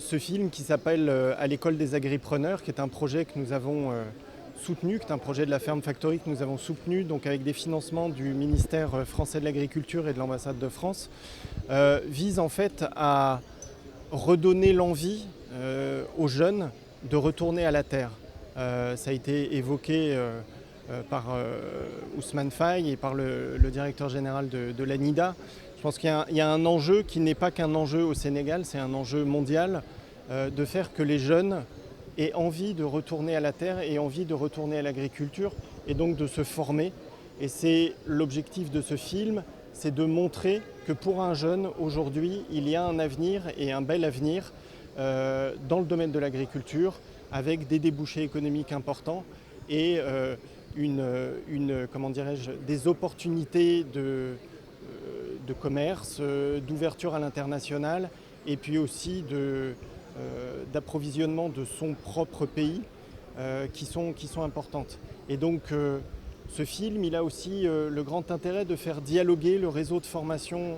ce film qui s'appelle À l'école des agripreneurs, qui est un projet que nous avons soutenu, qui est un projet de la Ferme Factory que nous avons soutenu, donc avec des financements du ministère français de l'Agriculture et de l'ambassade de France, vise en fait à redonner l'envie aux jeunes de retourner à la terre. Ça a été évoqué par Ousmane Faye et par le directeur général de l'ANIDA. Je pense qu'il y a un enjeu qui n'est pas qu'un enjeu au Sénégal, c'est un enjeu mondial de faire que les jeunes aient envie de retourner à la terre et envie de retourner à l'agriculture et donc de se former. Et c'est l'objectif de ce film, c'est de montrer que pour un jeune, aujourd'hui, il y a un avenir et un bel avenir dans le domaine de l'agriculture avec des débouchés économiques importants et des opportunités de commerce, d'ouverture à l'international et puis aussi d'approvisionnement de son propre pays qui sont importantes. Et donc ce film, il a aussi le grand intérêt de faire dialoguer le réseau de formation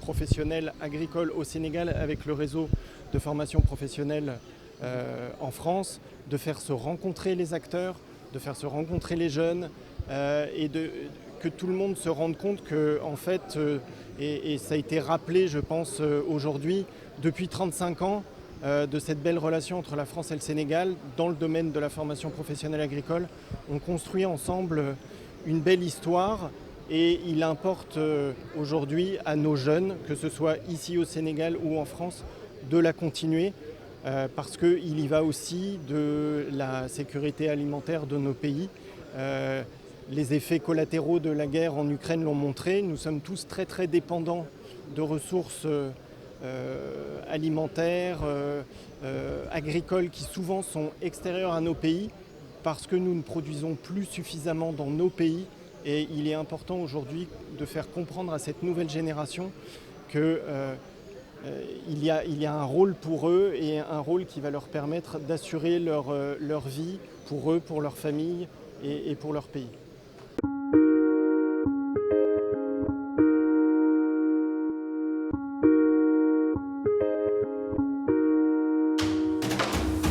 professionnelle agricole au Sénégal avec le réseau de formation professionnelle en France, de faire se rencontrer les acteurs, de faire se rencontrer les jeunes et que tout le monde se rende compte que, en fait, et ça a été rappelé, je pense, aujourd'hui, depuis 35 ans, de cette belle relation entre la France et le Sénégal dans le domaine de la formation professionnelle agricole. On construit ensemble une belle histoire et il importe aujourd'hui à nos jeunes, que ce soit ici au Sénégal ou en France, de la continuer parce qu'il y va aussi de la sécurité alimentaire de nos pays. Les effets collatéraux de la guerre en Ukraine l'ont montré. Nous sommes tous très très dépendants de ressources alimentaires, agricoles qui souvent sont extérieures à nos pays parce que nous ne produisons plus suffisamment dans nos pays. Et il est important aujourd'hui de faire comprendre à cette nouvelle génération qu'il y a un rôle pour eux et un rôle qui va leur permettre d'assurer leur vie pour eux, pour leur famille et pour leur pays.